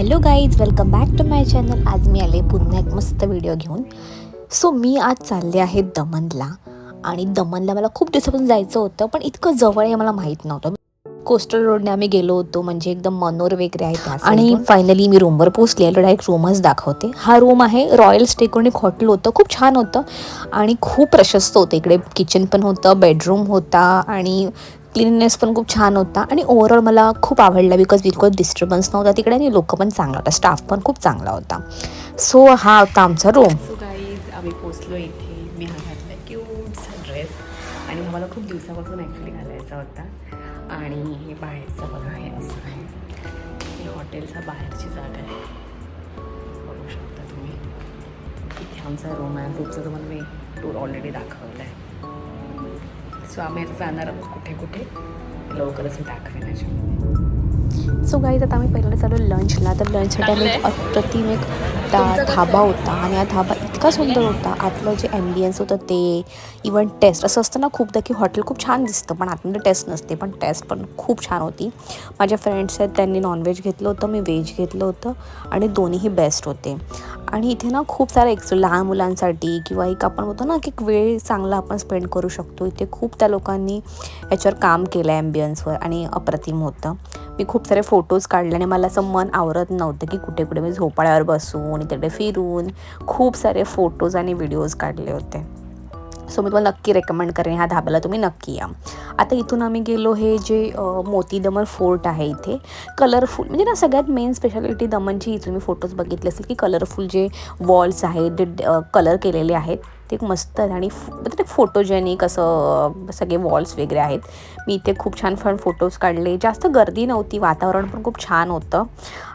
Hello guys, welcome back to my channel. आज मी आले पुन्हा एक मस्त व्हिडिओ घेऊन. मी आज चालले आहे दमनला. आणि दमनला मला खूप दिवसापासून जायचं होतं, पण इतकं जवळ आहे मला माहीत नव्हतं. कोस्टल रोडने आम्ही गेलो होतो, म्हणजे एकदम मनोर वगैरे आहे त्या. आणि फायनली मी रूमवर पोहोचले. डायरेक्ट रूमच दाखवते. हा रूम आहे रॉयल स्टेकून एक हॉटेल होतं, खूप छान होतं आणि खूप प्रशस्त होतं. इकडे किचन पण होतं, बेडरूम होता आणि क्लीननेस पण खूप छान होता. आणि ओव्हरऑल मला खूप आवडला, बिकॉज बिलकुल डिस्टर्बन्स नव्हता तिकडे आणि लोक पण चांगला होता, स्टाफ पण खूप चांगला होता. हा होता आमचा रूम. गाईज, आम्ही पोचलो इथे. मी हा घातला क्यूटचा ड्रेस आणि मला खूप दिवसापासून ॲक्च्युली घालायचा होता. आणि हे बाहेरचं बघा, हे असं आहे. हे हॉटेलचा बाहेरची जागा आहे, बघू शकता तुम्ही. इथे आमचा रूम आहे. रूमचं तुम्हाला मी टूर ऑलरेडी दाखवलं आहे. आम्ही आता जाणार आहोत कुठे कुठे, लवकरच मी दाखवेन याच्यामध्ये. गाईज, आता आम्ही पहिल्यांदा चालू लंचला. तर लंचसाठी आम्ही अप्रतिम एक धाबा होता आणि हा धाबा इतका सुंदर होता. आतलं जे ॲम्बियन्स होतं ते, इवन टेस्ट असं असतं ना खूपदा की हॉटेल खूप छान दिसतं पण आतमध्ये टेस्ट नसते, पण टेस्ट पण खूप छान होती. माझ्या फ्रेंड्स आहेत, त्यांनी नॉनव्हेज घेतलं होतं, मी व्हेज घेतलं होतं आणि दोन्हीही बेस्ट होते. आणि इथे ना खूप सारं लहान मुलांसाठी किंवा एक आपण होतो ना की वेळ चांगला आपण स्पेंड करू शकतो. इथे खूप त्या लोकांनी याच्यावर काम केलं आहे ॲम्बियन्सवर आणि अप्रतिम होतं. मी खूप सारे फोटोज काढले आणि मला असं मन आवरत नव्हतं की कुठे कुठे मी झोपाळ्यावर बसून तिकडे फिरून खूप सारे फोटोज आणि व्हिडिओज काढले होते. मी तुम्हाला नक्की रेकमेंड करेन, ह्या धाब्याला तुम्ही नक्की या. आता इथून आम्ही गेलो, हे जे मोती दमन फोर्ट आहे इथे कलरफुल, म्हणजे ना सगळ्यात मेन स्पेशालिटी दमनची ही तुम्ही फोटोज बघितले असेल की कलरफुल जे वॉल्स आहेत, जे कलर केलेले आहेत ते मस्त आहेत आणि म्हणजे फोटोजेनिक असं सगळे वॉल्स वगैरे आहेत. मी इथे खूप छान फोटोज काढले. जास्त गर्दी नव्हती, वातावरण पण खूप छान होतं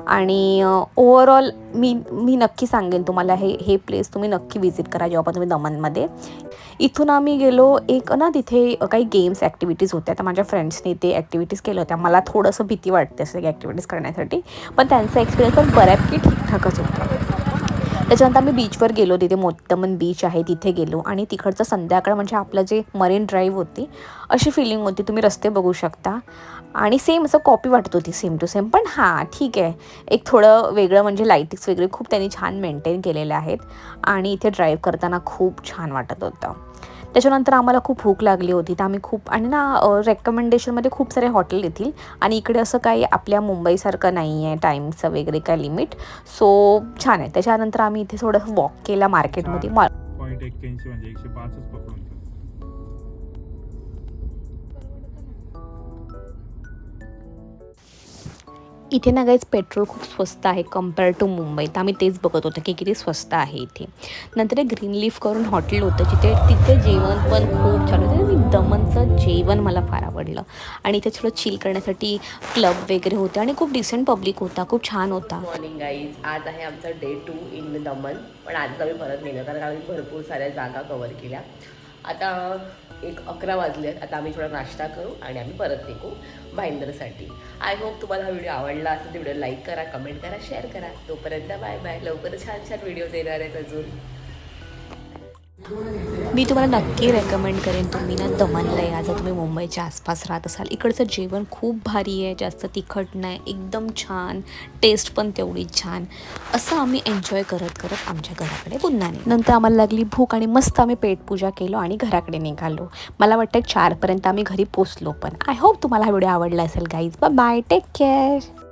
आणि ओव्हरऑल मी नक्की सांगेन तुम्हाला हे प्लेस तुम्ही नक्की विजिट करा जेव्हा पण तुम्ही दमनमध्ये. इथून आम्ही गेलो, एक ना तिथे काही गेम्स ॲक्टिव्हिटीज होत्या. तर माझ्या फ्रेंड्सने ते ॲक्टिव्हिटीज केल्या होत्या. मला थोडंसं भीती वाटते सगळ्या ॲक्टिव्हिटीज करण्यासाठी, पण त्यांचा एक्सपिरियन्स पण बऱ्यापैकी ठीकठाकच होता. त्याच्यानंतर आम्ही बीचवर गेलो. तिथे दमन बीच आहे तिथे गेलो आणि तिकडचं संध्याकाळ म्हणजे आपलं जे मरीन ड्राईव्ह होती अशी फिलिंग होती. तुम्ही रस्ते बघू शकता आणि सेम असं कॉपी वाटत होती, सेम टू सेम. पण हां ठीक आहे, एक थोडं वेगळं म्हणजे लाईटिंग्स वगैरे खूप त्यांनी छान मेंटेन केलेले आहेत आणि इथे ड्राईव्ह करताना खूप छान वाटत होतं. त्याच्यानंतर आम्हाला खूप भूक लागली होती, तर आम्ही खूप आणि ना रेकमेंडेशनमध्ये खूप सारे हॉटेल येतील आणि इकडे असं काही आपल्या मुंबईसारखं नाही आहे टाईमचं वगैरे काय लिमिट. छान आहे. त्याच्यानंतर आम्ही इथे थोडं वॉक केला मार्केटमध्ये. 0.81 म्हणजे 105च पकडून. इथे ना गाईज पेट्रोल खूप स्वस्त आहे कम्पेअर टू मुंबई. तर आम्ही तेच बघत होतो की किती स्वस्त आहे इथे. नंतर एक ग्रीन लीफ करून हॉटेल होतं तिथे जेवण पण खूप छान होतं. आणि दमनचं जेवण मला फार आवडलं आणि इथे थोडं चिल करण्यासाठी क्लब वगैरे होते आणि खूप डिसेंट पब्लिक होता, खूप छान होता. मॉर्निंग गाईज, आज आहे आमचा डे 2 इन दमन. पण आज आम्ही परत नेलं कारण आम्ही भरपूर साऱ्या जागा कवर केल्या. आता 11 वाजले. आता आम्ही थोडा नाश्ता करू आणि आम्ही परत निघू भाईंदरसाठी. आय होप तुम्हाला हा व्हिडिओ आवडला असेल तर व्हिडिओ लाईक करा, कमेंट करा, शेअर करा. तोपर्यंत बाय बाय. लवकरच छान छान व्हिडिओज येणार आहेत अजून. मी तुम्हाला नक्की रेकमेंड करेन, तुम्ही ना दमनला या जर तुम्ही मुंबईच्या आसपास राहत असाल. इकडचं जेवण खूप भारी आहे, जास्त तिखट नाही, एकदम छान, टेस्ट पण तेवढीच छान. असं आम्ही एन्जॉय करत करत आमच्या घराकडे पुन्हा नंतर आम्हाला लागली भूक आणि मस्त आम्ही पेटपूजा केलो आणि घराकडे निघालो. मला वाटतं 4पर्यंत आम्ही घरी पोचलो. पण आय होप तुम्हाला हा व्हिडिओ आवडला असेल गाईज. Bye, take care.